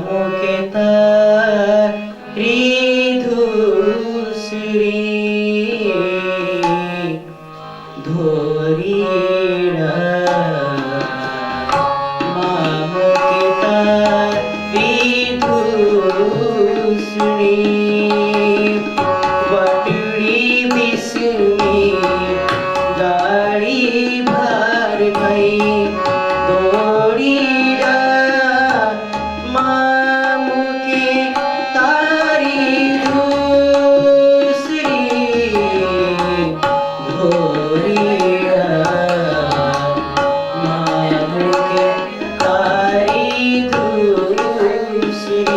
मुकेता धूसरी धोरीड़ा मुकेता धूसरी बटड़ी बिस्मी गाड़ी भार भई दौड़ीड़ा मुके तारी दूसरी धोरीड़ा मुके तारी दूसरी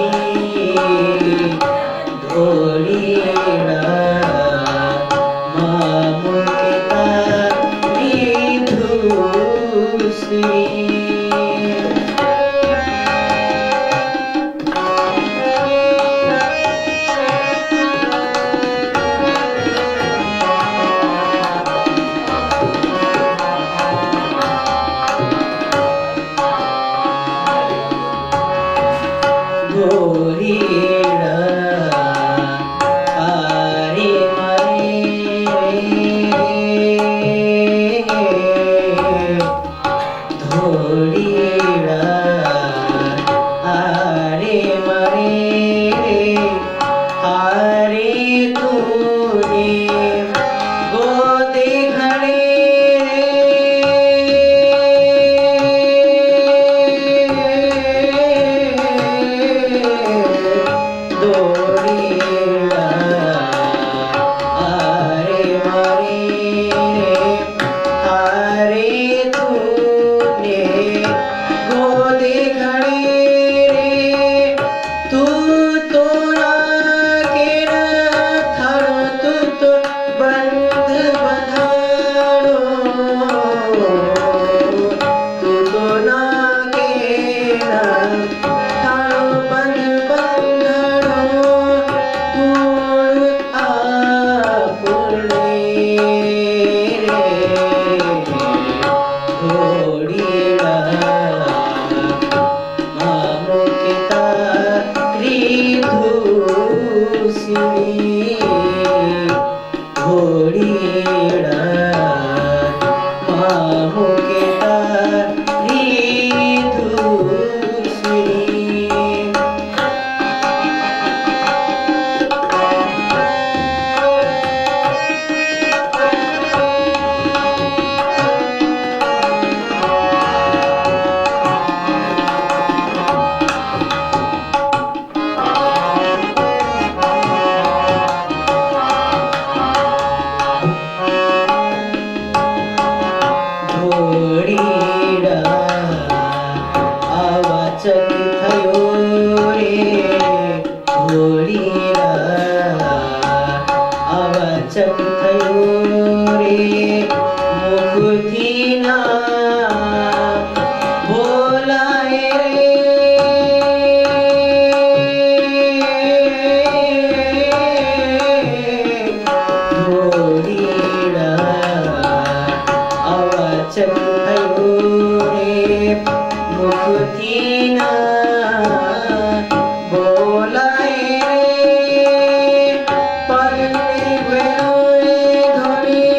धोरीड़ा मुके तारी दूसरी धोरीड़ा आरे मरे धोरीड़ा आरे मरे हारे तूने गोदे घड़े दौड़ीड़ा आरे मारे हारे तूने गोदे घड़े तू तो ना के ना थारो तू तो बंद बधारो तू तो ना के ना थारो बंद बंधड़ो कूड़ आपुने रे धोड़ीड़ा मुके तारी धूसरी धोड़ीड़ा मुके तारी धूसरी धोड़ीड़ा आवाचक थयो रे धोड़ीड़ा आवाचक थयो रे मुखथी ना बोलाए रे धोड़ीड़ा आवाचक थयो रे मुखथी ना बोलाए रे परने गयो रे धोड़ी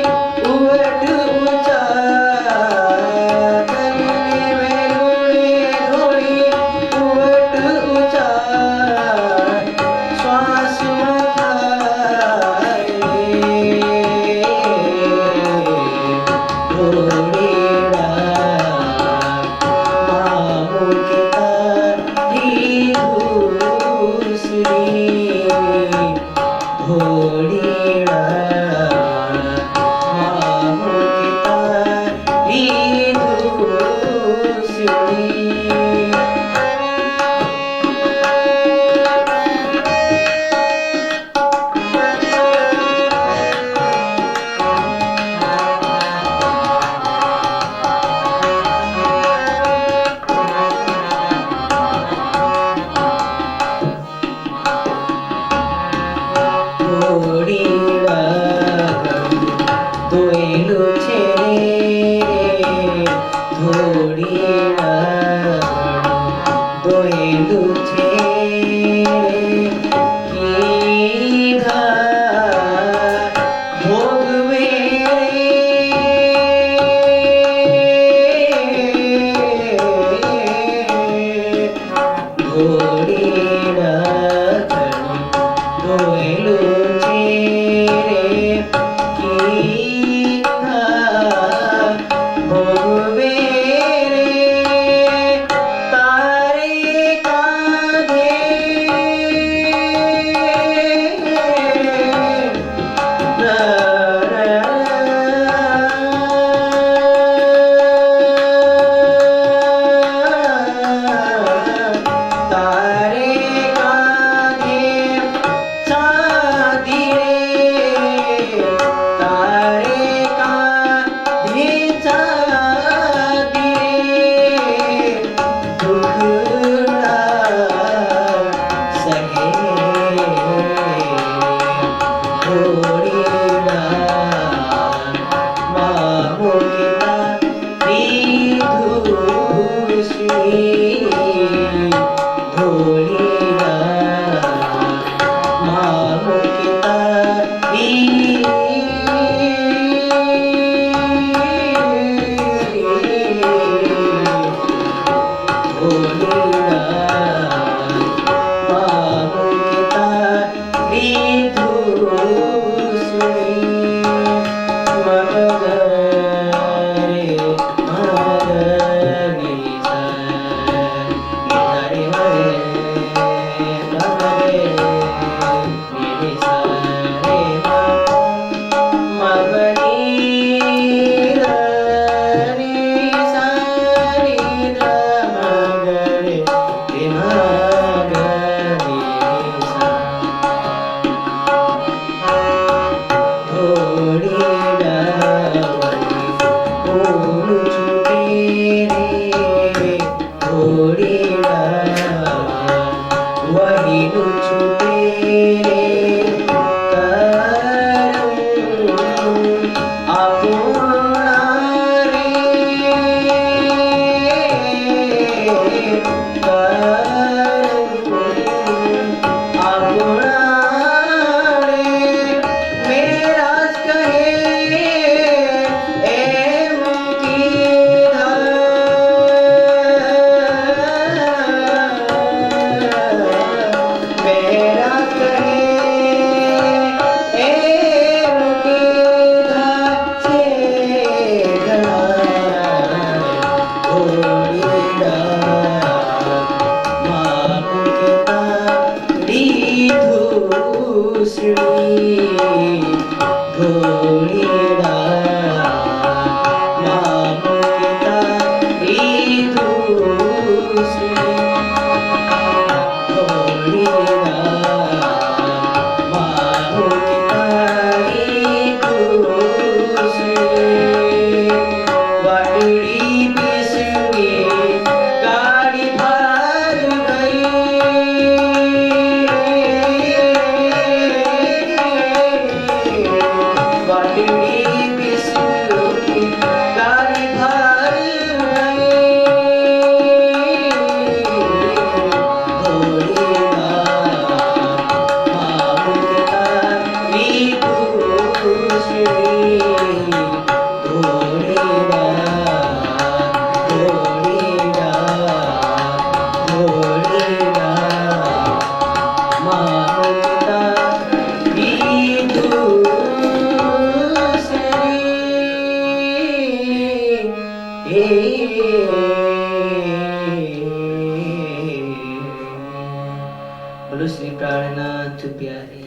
बोलो श्री प्राणनाथ प्यारे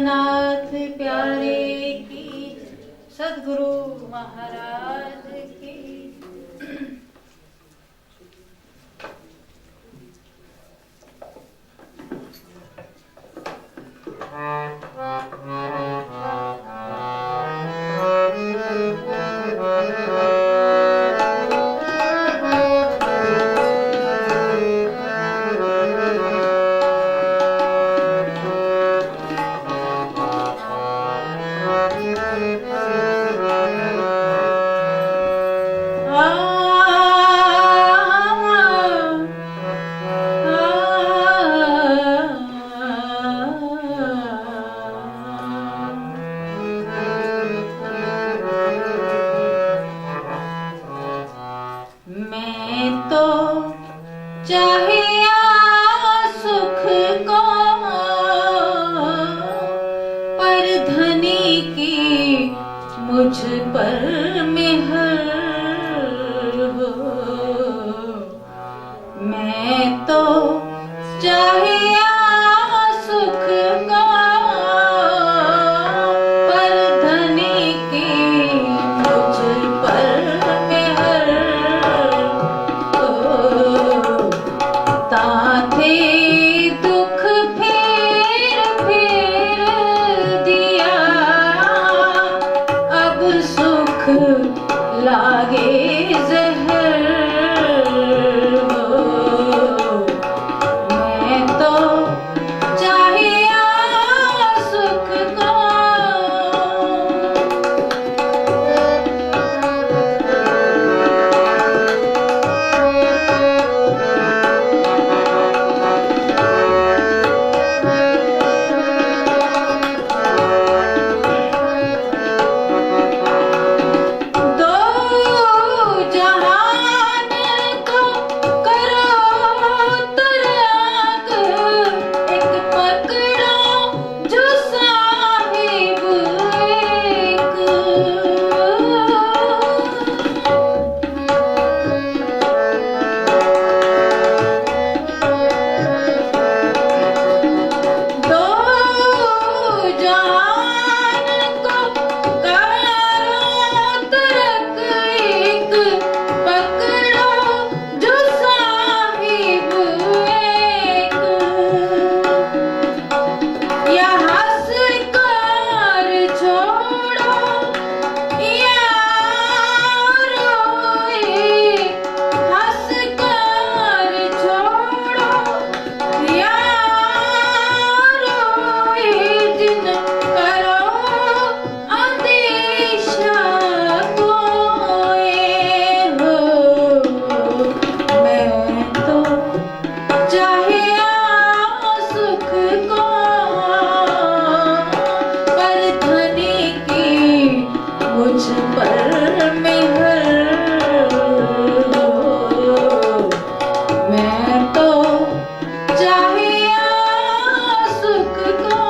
नाथ प्यारे की, सद्गुरु महाराज की। मुझ पर मेहर हो, मैं तो चाहिए सुख को, पर धनी की मुझ पर मेहर हो। ताथे दुख फेर दिया, अब सुख लागे जहर हो। मैं तो चाहिए सुख को, मुझ पर मेहर हो। मैं तो चाहिए सुख को,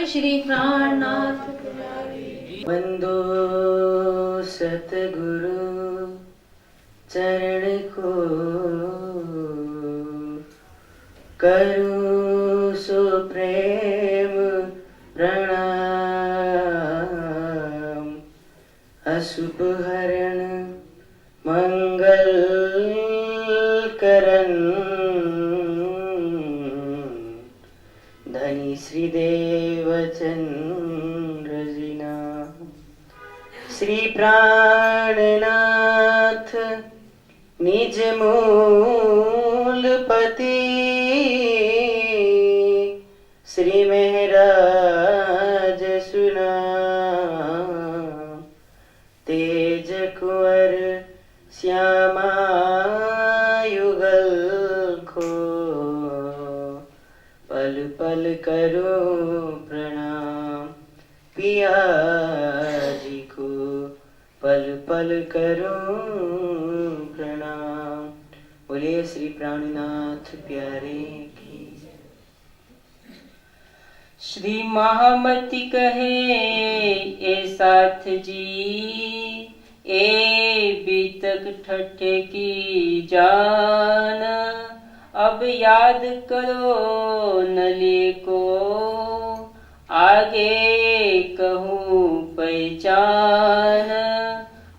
बोल श्री प्राणनाथ प्यारे। वंदो सतगुरु चरण को, करूं सो प्रेम प्रणाम। अशुभ हरण मंगल करण, धनी श्रीदेव चंद्र जिना। श्री प्राणनाथ निज मूलपति, श्री महराज सुना। तेज कुंवर श्यामा युगल को, पल पल करो प्रणाम। पिया जी को पल पल करो प्रणाम। बोलिए श्री प्राणनाथ प्यारे की। श्री महामति कहे ए साथ जी, ए बीतक ठट्ठे की जान। अब याद करो नली को, आगे कहूँ पहचान।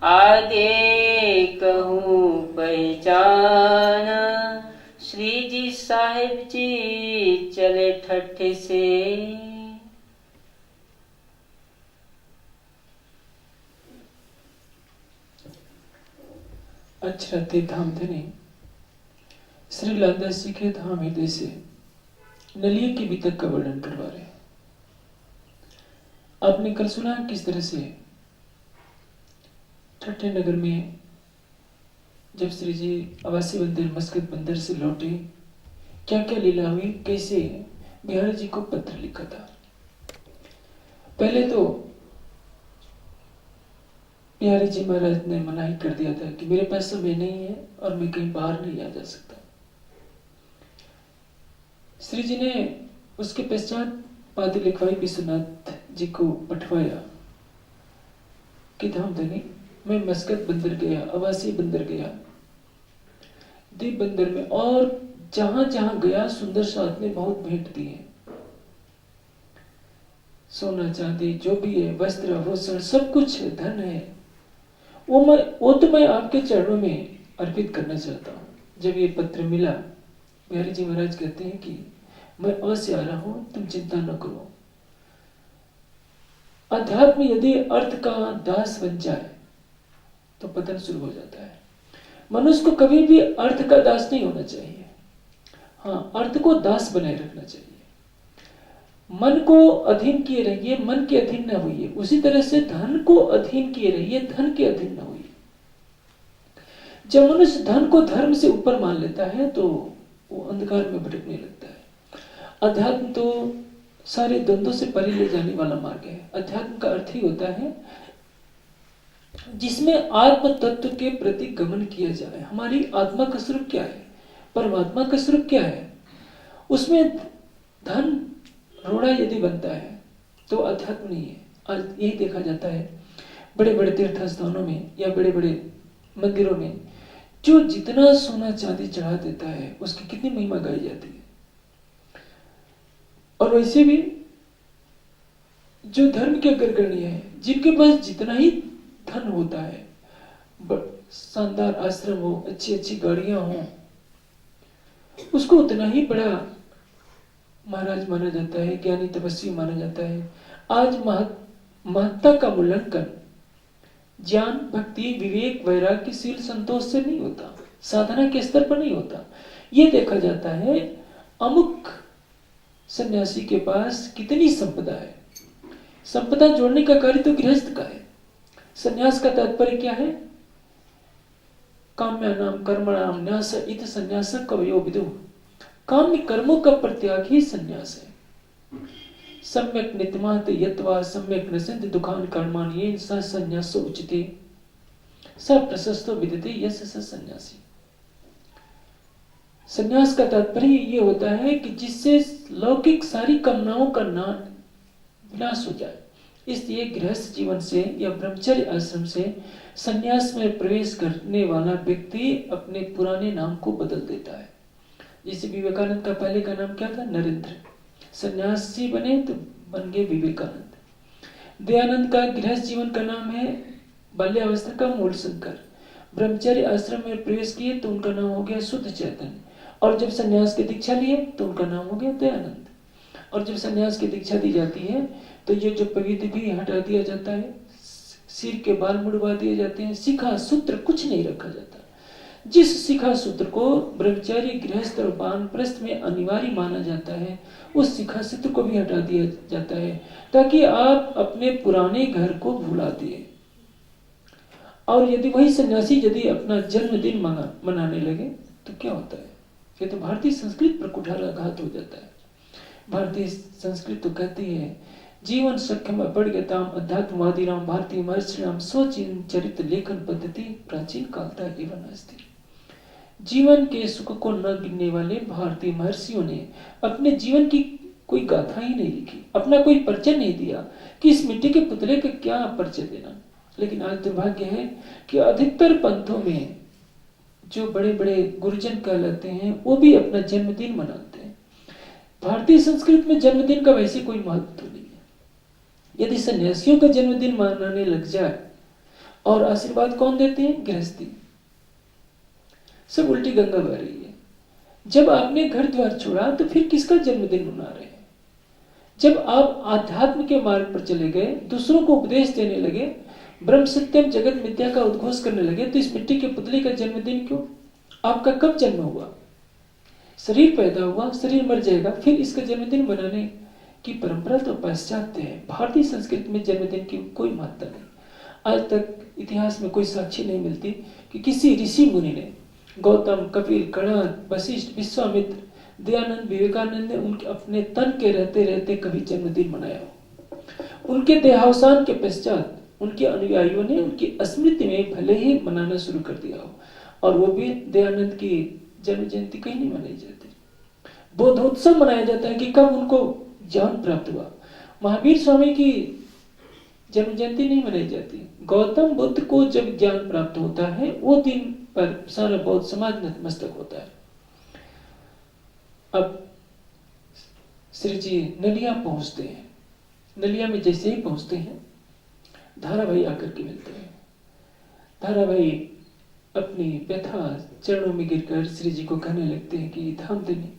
आगे कहूँ पहचान। श्री जी साहिब जी चले ठट्ठे से। अचरते धाम धने श्री लालदास जी के धाम हृदय से नलिया की बीतक का वर्णन करवा रहे। आपने कल सुना किस तरह से ठट्ठे नगर में जब श्री जी आवासी बंदर मस्कत बंदर से लौटे, क्या क्या लीला हुई, कैसे बिहारी जी को पत्र लिखा था। पहले तो बिहारी जी महाराज ने मना ही कर दिया था कि मेरे पास समय नहीं है और मैं कहीं बाहर नहीं आ जा सकता। श्री जी ने उसके पश्चात पादी लिखवाई विश्वनाथ जी को पठवाया कि धाम धनी मैं मस्कत बंदर गया, अवासी बंदर गया, दीप बंदर में, और जहां जहां गया सुंदर साथ ने बहुत भेंट दिए। सोना चांदी जो भी है, वस्त्र आभूषण सब कुछ है, धन है, वो तो मैं आपके चरणों में अर्पित करना चाहता हूँ। जब ये पत्र मिला, बिहारी जी महाराज कहते हैं कि मैं अवश्य आ रहा हूं, तुम चिंता न करो। अध्यात्म यदि अर्थ का दास बन जाए तो पतन शुरू हो जाता है। मनुष्य को कभी भी अर्थ का दास नहीं होना चाहिए। हाँ, अर्थ को दास बनाए रखना चाहिए। मन को अधीन किए रहिए, मन के अधीन न होइए। उसी तरह से धन को अधीन किए रहिए, धन के अधीन न होइए। जब मनुष्य धन को धर्म से ऊपर मान लेता है तो वो अंधकार में भटकने लगता है। अध्यात्म तो सारे द्वंद्वों से परे ले जाने वाला मार्ग है। अध्यात्म का अर्थ ही होता है जिसमें आत्म तत्व के प्रति गमन किया जाए। हमारी आत्मा का स्वरूप क्या है, परमात्मा का स्वरूप क्या है, उसमें धन रोड़ा यदि बनता है तो अध्यात्म नहीं है। आज यही देखा जाता है बड़े बड़े तीर्थ स्थानों में या बड़े बड़े मंदिरों में, जो जितना सोना चांदी चढ़ा देता है उसकी कितनी महिमा गाई जाती है। और वैसे भी जो धर्म के अग्रगण्य है, जिनके पास जितना ही धन होता है, शानदार आश्रम हो, अच्छी अच्छी गाड़ियां हो, उसको उतना ही बड़ा महाराज माना जाता है, ज्ञानी तपस्वी माना जाता है। आज महत्ता का मूल्यांकन ज्ञान, भक्ति, विवेक, वैराग्य, शील, संतोष से नहीं होता, साधना के स्तर पर नहीं होता। ये देखा जाता है अमुक सन्यासी के पास कितनी संपदा है। संपदा जोड़ने का कार्य तो गृहस्थ का है। सन्यास का तात्पर्य क्या है? काम्यानाम कर्मणाम न्यास इत सन्यास कवयो विदु। काम्य कर्मों का परित्याग ही सन्यास है। सम्यक नित्यमात यत्वा सम्यक नसन्ति दुखान कर्माणि येन स सन्यासो उच्यते स प्रशस्तो विदते यस स सन्यासी। सन्यास का तात्पर्य ये होता है कि जिससे लौकिक सारी कामनाओं का विनाश हो जाए। इसलिए गृहस्थ जीवन से या ब्रह्मचर्य आश्रम से संन्यास में प्रवेश करने वाला व्यक्ति अपने पुराने नाम को बदल देता है। जैसे विवेकानंद का पहले का नाम क्या था? नरेंद्र। सन्यासी बने तो बन गए विवेकानंद। दयानंद का गृहस्थ जीवन का नाम है बाल्यावस्था का मूलशंकर। ब्रह्मचर्य आश्रम में प्रवेश किए तो उनका नाम हो गया शुद्ध चैतन्य। और जब सन्यास की दीक्षा लिए तो उनका नाम हो गया दयानंद। और जब सन्यास की दीक्षा दी जाती है तो ये जो पवित्र भी हटा दिया जाता है, सिर के बाल मुड़वा दिए जाते हैं, शिखा सूत्र कुछ नहीं रखा जाता। जिस शिखा सूत्र को ब्रह्मचारी गृहस्थ और वानप्रस्थ में अनिवार्य माना जाता है, उस शिखा सूत्र को भी हटा दिया जाता है ताकि आप अपने पुराने घर को भुला दिए। और यदि वही सन्यासी यदि अपना जन्मदिन मनाने लगे तो क्या होता है? ये तो भारतीय संस्कृति पर कुठाराघात हो जाता है। भारतीय संस्कृति तो कहती है जीवन सख्यम अपड़गताम अध्यात्मवादी राम भारतीय महर्षि राम स्वचिन चरित्र लेखन पद्धति प्राचीन कालता एवं अस्थिर। जीवन के सुख को न गिनने वाले भारतीय महर्षियों ने अपने जीवन की कोई गाथा ही नहीं लिखी, अपना कोई परिचय नहीं दिया कि इस मिट्टी के पुतले का क्या परिचय देना। लेकिन आज दुर्भाग्य है कि अधिकतर पंथों में जो बड़े बड़े गुरुजन कहलाते हैं वो भी अपना जन्मदिन मनाते हैं। भारतीय संस्कृति में जन्मदिन का वैसे कोई महत्व नहीं है। यदि सन्यासियों का जन्मदिन मनाने लग जाए, और आशीर्वाद कौन देते हैं? गृहस्थी। सब उल्टी गंगा बह रही है। जब आपने घर द्वार छोड़ा तो फिर किसका जन्मदिन मना रहे हैं? जब आप आध्यात्म के मार्ग पर चले गए, दूसरों को उपदेश देने लगे, ब्रह्म सत्यम जगत मिथ्या का उद्घोष करने लगे, तो इस मिट्टी के पुतले का जन्मदिन क्यों? आपका कब जन्म हुआ? शरीर पैदा हुआ, शरीर मर जाएगा, फिर इसका जन्मदिन मनाने की परंपरा तो पाश्चात्य है। भारतीय संस्कृति में जन्मदिन की कोई महत्ता नहीं। आज तक इतिहास में कोई साक्षी नहीं मिलती कि किसी ऋषि मुनि ने, गौतम, कपिल, कणाद, वशिष्ठ, विश्वामित्र, दयानंद, विवेकानंद ने उनके अपने तन के रहते रहते कभी जन्मदिन मनाया हो। उनके देहावसान के पश्चात उनके अनुयायियों ने उनकी स्मृति में भले ही मनाना शुरू कर दिया हो, और वो भी दयानंद की जन्म जयंती कहीं नहीं मनाई जाती। बोधोत्सव मनाया जाता है कि कब उनको ज्ञान प्राप्त हुआ। महावीर स्वामी की जन्म जयंती नहीं मनाई जाती। गौतम बुद्ध को जब ज्ञान प्राप्त होता है वो दिन पर सारा बौद्ध समाज नतमस्तक होता है। अब श्री जी नलिया पहुंचते हैं। नलिया में जैसे ही पहुंचते हैं, धारा भाई आकर के मिलते हैं। धारा भाई अपनी व्यथा चरणों में गिरकर श्री जी को कहने लगते हैं कि धाम देनी,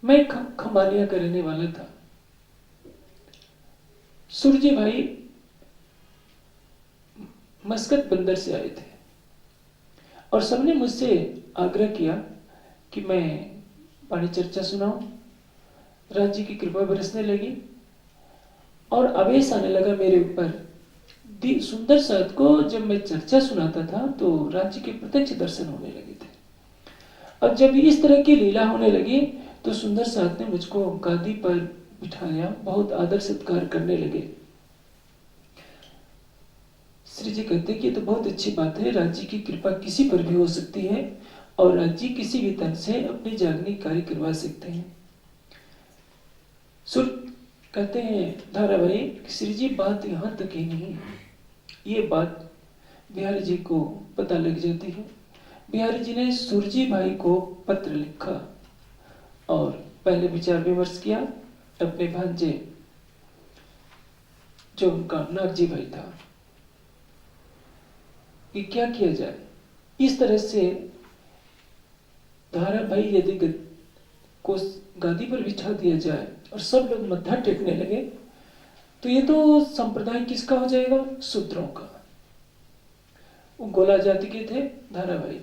मैं खंबालिया का रहने वाला था। सूरजी भाई मस्कत बंदर से आए थे और सबने मुझसे आग्रह किया कि मैं वाणी चर्चा सुनाऊं। राज्य की कृपा बरसने लगी और आवेश आने लगा मेरे ऊपर। सुंदर साथ को जब मैं चर्चा सुनाता था तो राज्य के प्रत्यक्ष दर्शन होने लगे थे, और जब इस तरह की लीला होने लगी तो सुंदर साथ ने मुझको गादी पर बिठाया, बहुत आदर सत्कार करने लगे। श्री जी कहते कि ये तो बहुत अच्छी बात है, राज्य की कृपा किसी पर भी हो सकती है और राज्य किसी भी तन से अपने जागने कार्य करवा सकते हैं। सुर कहते हैं धारा भाई, श्री जी बात यहाँ तक ही नहीं, ये बात बिहारी जी को पता लग जाती है। बिहारी जी ने सुरजी भाई को पत्र लिखा और पहले विचार विमर्श किया अपने भांजे जो उनका नागजी भाई था कि क्या किया जाए। इस तरह से धारा भाई यदि को गादी पर बिठा दिया जाए और सब लोग मत्था टेकने लगे तो ये तो संप्रदाय किसका हो जाएगा? शूद्रों का। वो गोला जाति के थे धारा भाई।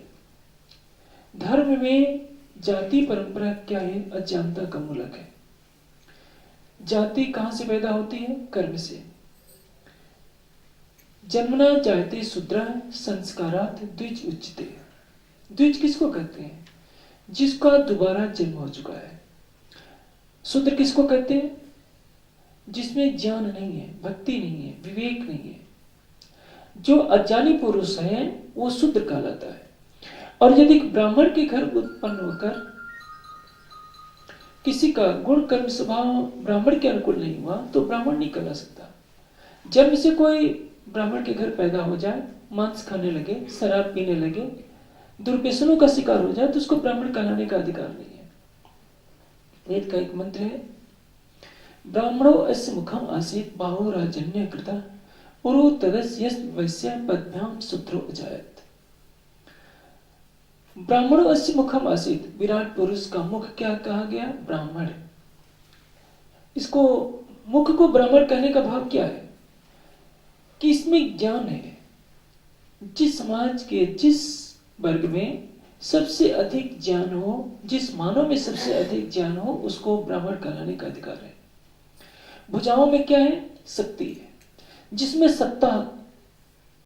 धर्म में जाति परंपरा क्या है? अज्ञानता का मूलक है। जाति कहां से पैदा होती है? कर्म से। जन्मना जायते शूद्र संस्कारात द्विज उच्चते। द्विज किसको कहते हैं? जिसका दोबारा जन्म हो चुका है। शूद्र किसको कहते हैं? जिसमें ज्ञान नहीं है, भक्ति नहीं है, विवेक नहीं है। जो अज्ञानी पुरुष है वो शूद्र कहलाता है। और यदि ब्राह्मण के घर उत्पन्न होकर किसी का गुण कर्म स्वभाव ब्राह्मण के अनुकूल नहीं हुआ तो ब्राह्मण नहीं कहला सकता। जब से कोई ब्राह्मण के घर पैदा हो जाए, मांस खाने लगे, शराब पीने लगे, दुर्व्यसनों का शिकार हो जाए तो उसको ब्राह्मण कहलाने का अधिकार नहीं है। वेद का एक मंत्र है, ब्राह्मणो अस्य मुखम आसीत बाहुराजन्य कृता उरु तदस्य वैश्य पद्भ्याम शूद्रो अजायत। ब्राह्मणो अस्य मुखम आसीत, विराट पुरुष का मुख क्या कहा गया? ब्राह्मण। इसको मुख को ब्राह्मण कहने का भाव क्या है कि इसमें ज्ञान है। जिस समाज के जिस वर्ग में सबसे अधिक ज्ञान हो, जिस मानव में सबसे अधिक ज्ञान हो, उसको ब्राह्मण कहलाने का अधिकार है। भुजाओं में क्या है? शक्ति है। जिसमें सत्ता